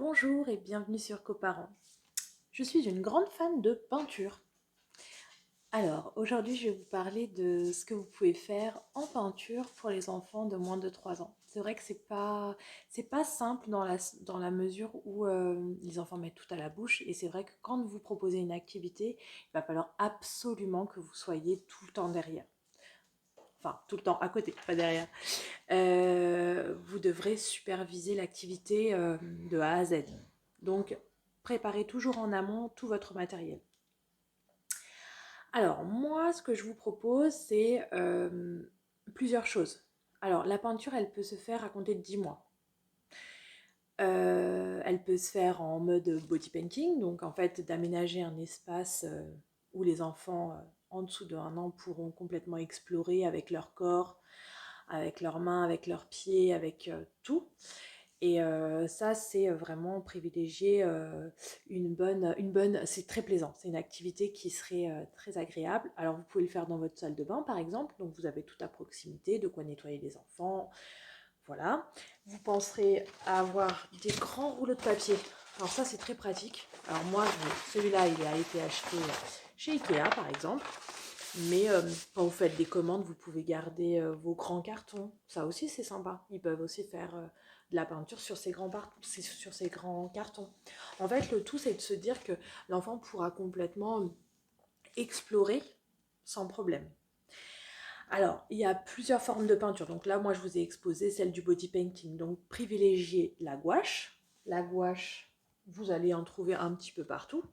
Bonjour et bienvenue sur Coparents. Je suis une grande fan de peinture. Alors, aujourd'hui, je vais vous parler de ce que vous pouvez faire en peinture pour les enfants de moins de 3 ans. C'est vrai que c'est pas simple dans la mesure où les enfants mettent tout à la bouche. Et c'est vrai que quand vous proposez une activité, il va falloir absolument que vous soyez tout le temps derrière. Enfin, tout le temps à côté, pas derrière. Vous devrez superviser l'activité de A à Z. Donc, préparez toujours en amont tout votre matériel. Alors, moi, ce que je vous propose, c'est plusieurs choses. Alors, la peinture, elle peut se faire à compter de 10 mois. Elle peut se faire en mode body painting, donc en fait d'aménager un espace où les enfants en dessous de 1 an pourront complètement explorer avec leur corps, avec leurs mains, avec leurs pieds, avec tout. Et ça, c'est vraiment privilégier c'est très plaisant. C'est une activité qui serait très agréable. Alors, vous pouvez le faire dans votre salle de bain, par exemple. Donc, vous avez tout à proximité, de quoi nettoyer les enfants. Voilà. Vous penserez à avoir des grands rouleaux de papier. Alors, ça, c'est très pratique. Alors, moi, celui-là, il a été acheté chez Ikea, par exemple. Mais quand vous faites des commandes, vous pouvez garder vos grands cartons. Ça aussi, c'est sympa. Ils peuvent aussi faire de la peinture sur ces grands cartons. En fait, le tout, c'est de se dire que l'enfant pourra complètement explorer sans problème. Alors, il y a plusieurs formes de peinture. Donc là, moi, je vous ai exposé celle du body painting. Donc, privilégiez la gouache. La gouache, vous allez en trouver un petit peu partout.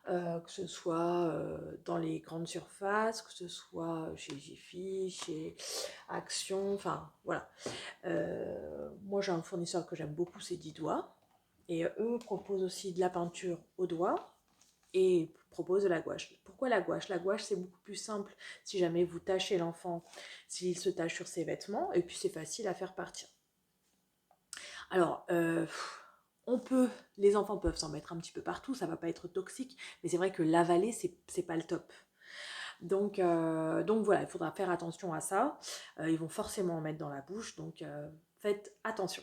Que ce soit dans les grandes surfaces, que ce soit chez Jiffy, chez Action, enfin voilà. Moi j'ai un fournisseur que j'aime beaucoup, c'est 10 doigts. Et eux proposent aussi de la peinture au doigt et proposent de la gouache. Pourquoi la gouache? La gouache c'est beaucoup plus simple si jamais vous tachez l'enfant, s'il se tache sur ses vêtements, et puis c'est facile à faire partir. Alors, les enfants peuvent s'en mettre un petit peu partout, ça va pas être toxique, mais c'est vrai que l'avaler, c'est pas le top. Donc voilà, il faudra faire attention à ça. Ils vont forcément en mettre dans la bouche, donc faites attention.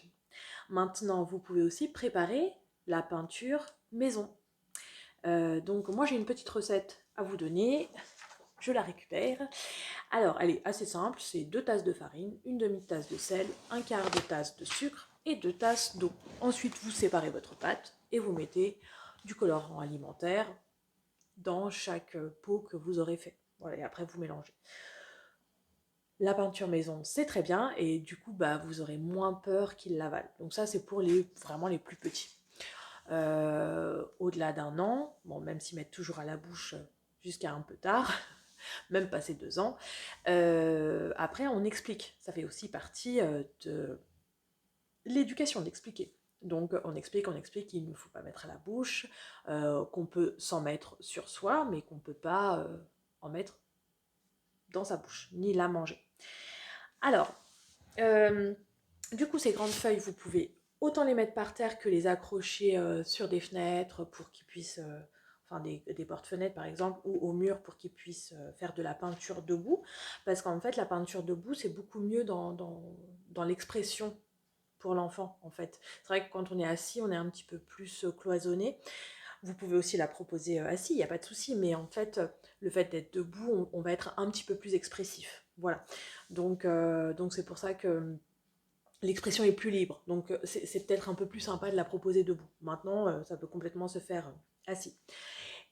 Maintenant, vous pouvez aussi préparer la peinture maison. Donc moi, j'ai une petite recette à vous donner. Je la récupère. Alors, elle est assez simple, c'est 2 tasses de farine, une demi-tasse de sel, un quart de tasse de sucre et 2 tasses d'eau. Ensuite, vous séparez votre pâte et vous mettez du colorant alimentaire dans chaque pot que vous aurez fait. Voilà, et après, vous mélangez. La peinture maison, c'est très bien et du coup, vous aurez moins peur qu'il l'avale. Donc ça, c'est pour vraiment les plus petits. Au-delà d'1 an, bon, même s'ils mettent toujours à la bouche jusqu'à un peu tard, même passé 2 ans. Après, on explique. Ça fait aussi partie de l'éducation d'expliquer. Donc, on explique qu'il ne faut pas mettre à la bouche, qu'on peut s'en mettre sur soi, mais qu'on ne peut pas en mettre dans sa bouche, ni la manger. Alors, du coup, ces grandes feuilles, vous pouvez autant les mettre par terre que les accrocher sur des fenêtres pour qu'ils puissent... enfin des porte-fenêtres par exemple, ou au mur pour qu'ils puissent faire de la peinture debout. Parce qu'en fait, la peinture debout, c'est beaucoup mieux dans l'expression pour l'enfant, en fait. C'est vrai que quand on est assis, on est un petit peu plus cloisonné. Vous pouvez aussi la proposer assis, il n'y a pas de souci, mais en fait, le fait d'être debout, on va être un petit peu plus expressif. Voilà. Donc c'est pour ça que l'expression est plus libre. Donc c'est peut-être un peu plus sympa de la proposer debout. Maintenant, ça peut complètement se faire assis.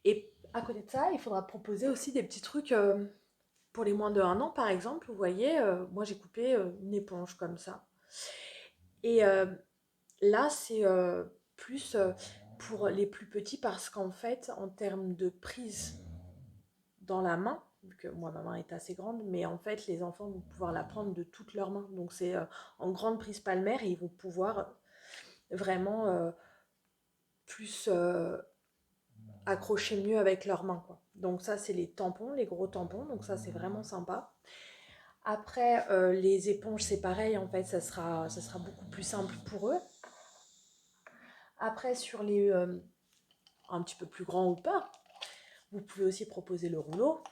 Et à côté de ça, il faudra proposer aussi des petits trucs pour les moins de 1 an, par exemple. Vous voyez, moi j'ai coupé une éponge comme ça. Et là, c'est plus pour les plus petits parce qu'en fait, en termes de prise dans la main, vu que moi ma main est assez grande, mais en fait les enfants vont pouvoir la prendre de toutes leurs mains. Donc c'est en grande prise palmaire et ils vont pouvoir vraiment plus accrocher mieux avec leurs mains, quoi. Donc ça c'est les tampons, les gros tampons, donc ça c'est vraiment sympa. Après les éponges c'est pareil, en fait ça sera beaucoup plus simple pour eux. Après sur les un petit peu plus grands ou pas, vous pouvez aussi proposer le rouleau.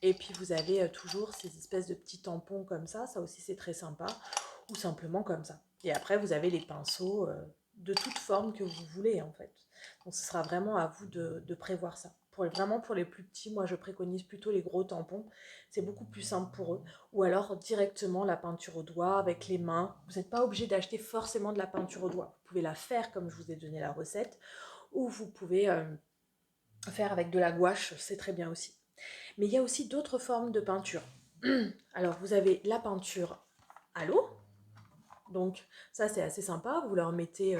Et puis vous avez toujours ces espèces de petits tampons comme ça aussi c'est très sympa, ou simplement comme ça. Et après vous avez les pinceaux de toute forme que vous voulez en fait. Donc ce sera vraiment à vous de prévoir ça. Vraiment pour les plus petits, moi je préconise plutôt les gros tampons. C'est beaucoup plus simple pour eux. Ou alors directement la peinture au doigt avec les mains. Vous n'êtes pas obligé d'acheter forcément de la peinture au doigt. Vous pouvez la faire comme je vous ai donné la recette. Ou vous pouvez faire avec de la gouache, c'est très bien aussi. Mais il y a aussi d'autres formes de peinture. Alors vous avez la peinture à l'eau. Donc ça c'est assez sympa, vous leur mettez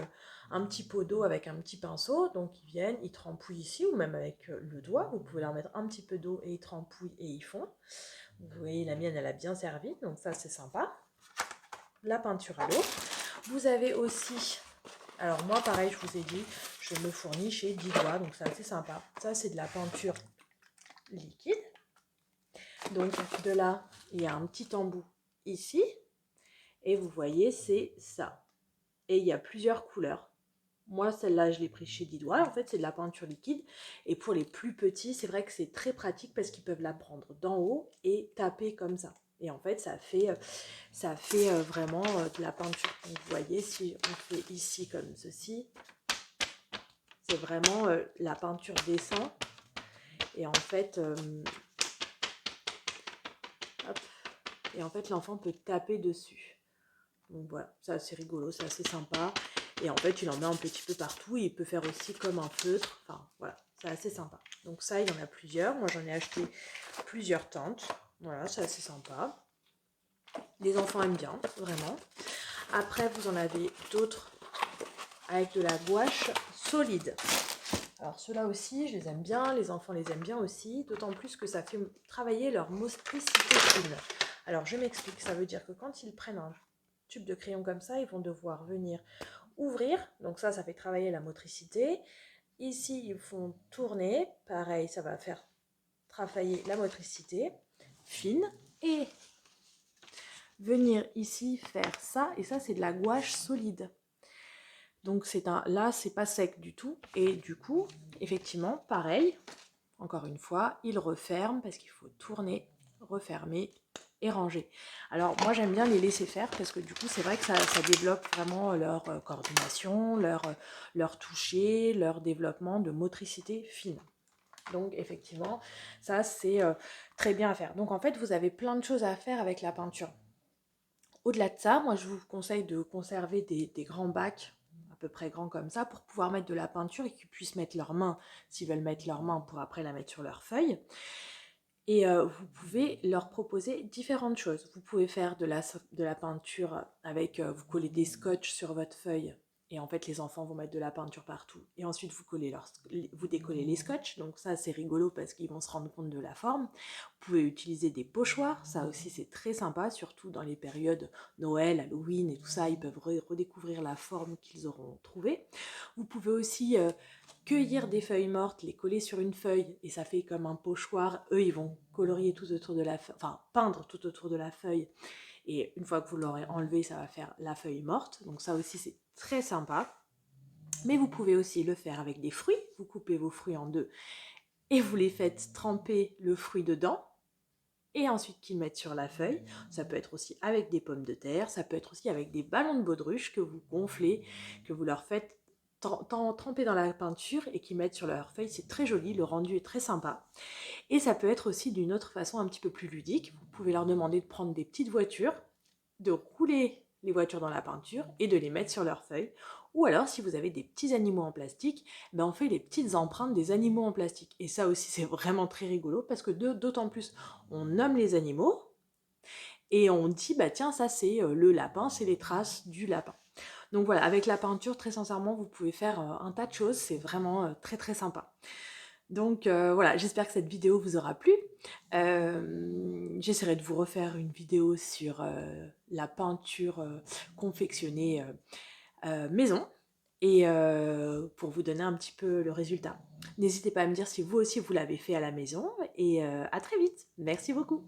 un petit pot d'eau avec un petit pinceau, donc ils viennent, ils trempouillent ici, ou même avec le doigt, vous pouvez leur mettre un petit peu d'eau et ils trempouillent et ils font. Vous voyez la mienne elle a bien servi, donc ça c'est sympa. La peinture à l'eau. Vous avez aussi, alors moi pareil je vous ai dit, je me fournis chez 10 doigts, donc c'est assez sympa. Ça c'est de la peinture liquide. Donc de là il y a un petit embout ici, et vous voyez c'est ça. Et il y a plusieurs couleurs. Moi, celle-là, je l'ai pris chez Didois. En fait, c'est de la peinture liquide. Et pour les plus petits, c'est vrai que c'est très pratique parce qu'ils peuvent la prendre d'en haut et taper comme ça. Et en fait, ça fait vraiment de la peinture. Donc, vous voyez, si on fait ici comme ceci, c'est vraiment la peinture descend. Et en fait, hop, et en fait, l'enfant peut taper dessus. Donc voilà, c'est assez rigolo, c'est assez sympa. Et en fait, il en met un petit peu partout. Et il peut faire aussi comme un feutre. Enfin, voilà, c'est assez sympa. Donc ça, il y en a plusieurs. Moi, j'en ai acheté plusieurs tentes. Voilà, c'est assez sympa. Les enfants aiment bien, vraiment. Après, vous en avez d'autres avec de la gouache solide. Alors ceux-là aussi, je les aime bien. Les enfants les aiment bien aussi. D'autant plus que ça fait travailler leur motricité fine. Alors, je m'explique. Ça veut dire que quand ils prennent un tube de crayon comme ça, ils vont devoir venir ouvrir, donc ça fait travailler la motricité. Ici, ils font tourner, pareil, ça va faire travailler la motricité fine. Et venir ici faire ça, et ça c'est de la gouache solide. Donc là, c'est pas sec du tout. Et du coup, effectivement, pareil, encore une fois, ils referment parce qu'il faut tourner, refermer et ranger. Alors moi j'aime bien les laisser faire parce que du coup c'est vrai que ça développe vraiment leur coordination, leur toucher, leur développement de motricité fine. Donc effectivement ça c'est très bien à faire. Donc en fait vous avez plein de choses à faire avec la peinture. Au-delà de ça, moi je vous conseille de conserver des grands bacs à peu près grands comme ça pour pouvoir mettre de la peinture et qu'ils puissent mettre leurs mains, s'ils veulent mettre leurs mains pour après la mettre sur leurs feuilles. Et vous pouvez leur proposer différentes choses. Vous pouvez faire de la peinture avec, vous collez des scotch sur votre feuille et en fait les enfants vont mettre de la peinture partout. Et ensuite vous décollez les scotch, donc ça c'est rigolo parce qu'ils vont se rendre compte de la forme. Vous pouvez utiliser des pochoirs, ça aussi c'est très sympa, surtout dans les périodes Noël, Halloween et tout ça, ils peuvent redécouvrir la forme qu'ils auront trouvée. Vous pouvez aussi cueillir des feuilles mortes, les coller sur une feuille et ça fait comme un pochoir. Eux, ils vont colorier tout autour de la feuille, enfin peindre tout autour de la feuille. Et une fois que vous l'aurez enlevé, ça va faire la feuille morte. Donc ça aussi, c'est très sympa. Mais vous pouvez aussi le faire avec des fruits. Vous coupez vos fruits en deux et vous les faites tremper le fruit dedans. Et ensuite qu'ils mettent sur la feuille. Ça peut être aussi avec des pommes de terre, ça peut être aussi avec des ballons de baudruche que vous gonflez, que vous leur faites tremper dans la peinture et qui mettent sur leur feuille. C'est très joli, le rendu est très sympa. Et ça peut être aussi d'une autre façon un petit peu plus ludique. Vous pouvez leur demander de prendre des petites voitures, de rouler les voitures dans la peinture et de les mettre sur leur feuille. Ou alors, si vous avez des petits animaux en plastique, ben on fait les petites empreintes des animaux en plastique. Et ça aussi, c'est vraiment très rigolo parce que d'autant plus, on nomme les animaux et on dit, bah tiens, ça c'est le lapin, c'est les traces du lapin. Donc voilà, avec la peinture, très sincèrement, vous pouvez faire un tas de choses, c'est vraiment très très sympa. Donc voilà, j'espère que cette vidéo vous aura plu. J'essaierai de vous refaire une vidéo sur la peinture confectionnée maison et pour vous donner un petit peu le résultat. N'hésitez pas à me dire si vous aussi vous l'avez fait à la maison et à très vite. Merci beaucoup.